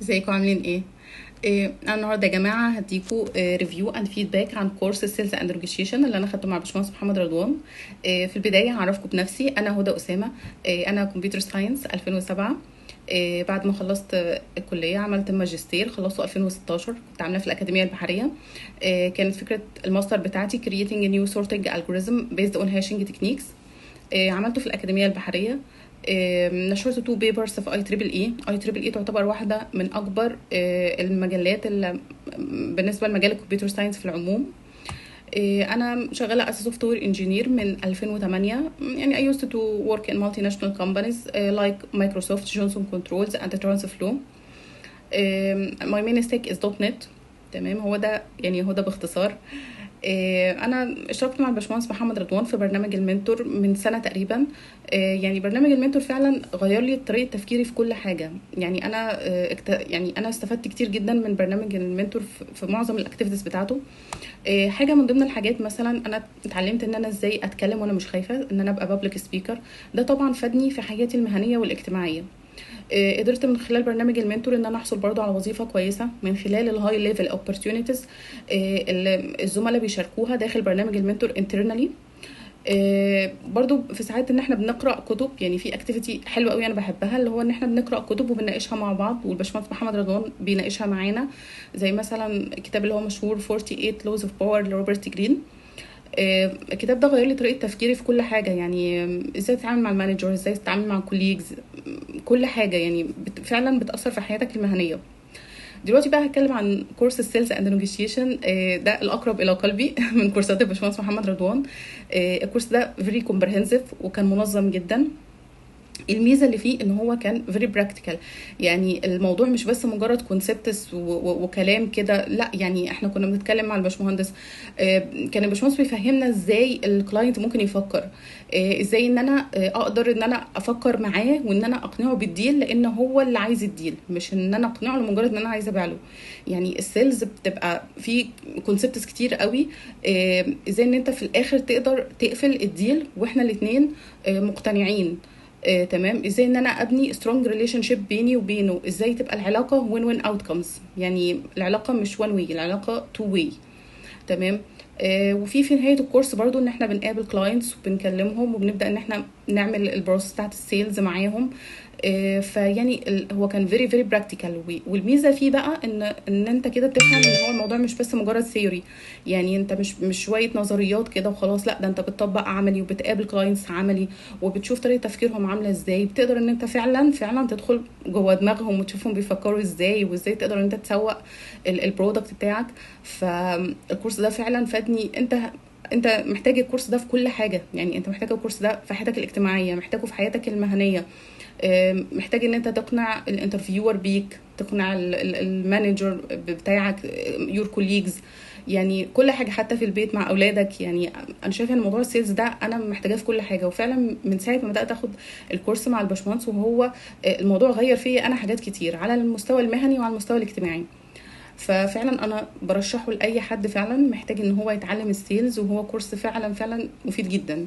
ازيكم عاملين ايه؟ انا النهارده يا جماعه هديكوا ريفيو اند فيدباك عن كورس السيلز اند نيجوشيشن اللي انا خدته مع باشمهندس محمد رضوان. في البدايه هعرفكم بنفسي، انا هدى اسامه. انا كمبيوتر ساينس 2007. بعد ما خلصت الكليه عملت الماجستير، خلصته 2016، كنت عاملاه في الاكاديميه البحريه. كانت فكره الماستر بتاعتي creating a new sorting algorithm based on hashing techniques. عملته في الأكاديمية البحرية. نشرت تو بيبرز في اي تريبل اي تعتبر واحدة من أكبر المجلات اللي بالنسبة لمجال الكمبيوتر ساينس في العموم. أنا شغالة as a software engineer من 2008. يعني I used to work in multinational companies like Microsoft, Johnson Controls and TransFlow. my main stack is .NET. تمام، هو ده باختصار. انا اشتركت مع الباشمهندس محمد رضوان في برنامج المنتور من سنه تقريبا. يعني برنامج المنتور فعلا غير لي طريقه تفكيري في كل حاجه. يعني انا استفدت كتير جدا من برنامج المنتور في معظم الاكتيفيتيز بتاعته. حاجه من ضمن الحاجات مثلا انا اتعلمت ان انا ازاي اتكلم وانا مش خايفه ان انا ابقى بابليك سبيكر. ده طبعا فادني في حياتي المهنيه والاجتماعيه. قدرت من خلال برنامج المنتور ان انا احصل برضو على وظيفه كويسه من خلال الهاي ليفل اوبورتيونيتيز اللي الزملاء بيشاركوها داخل برنامج المنتور انترنالي. برضو في ساعات ان احنا بنقرا كتب، يعني في اكتيفيتي حلوه قوي انا بحبها، اللي هو ان احنا بنقرا كتب وبنناقشها مع بعض، والباشمهندس محمد رضوان بيناقشها معانا. زي مثلا الكتاب اللي هو مشهور 48 Laws of Power لروبرت جرين. الكتاب ده غير لي طريقه تفكيري في كل حاجه. يعني ازاي تتعامل مع المانجر، ازاي تتعامل مع الكوليجز، كل حاجه يعني فعلا بتاثر في حياتك المهنيه. دلوقتي بقى هتكلم عن كورس السيلز اند نيجوشيشن. ده الاقرب الى قلبي من كورسات الباشمهندس محمد رضوان. الكورس ده فيري كومبرهنسيف وكان منظم جدا. الميزه اللي فيه ان هو كان فيري براكتيكال. يعني الموضوع مش بس مجرد كونسبتس وكلام كده، لا، يعني احنا كنا بنتكلم مع الباشمهندس. كان الباشمهندس بيفهمنا ازاي الكلاينت ممكن يفكر. ازاي ان انا اقدر ان انا افكر معاه وان انا اقنعه بالديل، لان هو اللي عايز الديل، مش ان انا اقنعه لمجرد ان انا عايزه ابيع له. يعني السيلز بتبقى في كونسبتس كتير قوي. ازاي ان انت في الاخر تقدر تقفل الديل واحنا الاثنين مقتنعين. تمام، ازاي ان انا ابني سترونج ريليشن شيب بيني وبينه، ازاي تبقى العلاقه وين وين اوتكمز، يعني العلاقه مش وان واي، العلاقه تو واي. تمام. وفي نهايه الكورس برضو ان احنا بنقابل كلاينتس وبنكلمهم وبنبدا ان احنا نعمل البروسس بتاعت السيلز معاهم. فيعني هو كان فيري فيري براكتيكال. والميزه فيه بقى ان انت كده بتفهم ان هو الموضوع مش بس مجرد ثيوري. يعني انت مش شويه نظريات كده وخلاص، لا، ده انت بتطبق عملي وبتقابل كلاينتس عملي، وبتشوف طريقه تفكيرهم عامله ازاي، بتقدر ان انت فعلا فعلا تدخل جوه دماغهم وتشوفهم بيفكروا ازاي، وازاي تقدر ان انت تسوق البرودكت بتاعك. فالكورس ده فعلا فادني. انت محتاج الكورس ده في كل حاجه. يعني انت محتاج الكورس ده في حياتك الاجتماعيه، محتاجه في حياتك المهنيه. محتاج ان انت تقنع الانترفيور بيك، تقنع المانجر بتاعك، يور كوليجز. يعني كل حاجه، حتى في البيت مع اولادك. يعني انا شايفه ان موضوع السيلز ده انا محتاجاه في كل حاجه. وفعلا من ساعه ما بدات اخد الكورس مع الباشمهندس وهو الموضوع غير فيا انا حاجات كتير على المستوى المهني وعلى المستوى الاجتماعي. ففعلا انا برشحه لاي حد فعلا محتاج ان هو يتعلم السيلز، وهو كورس فعلا فعلا مفيد جدا.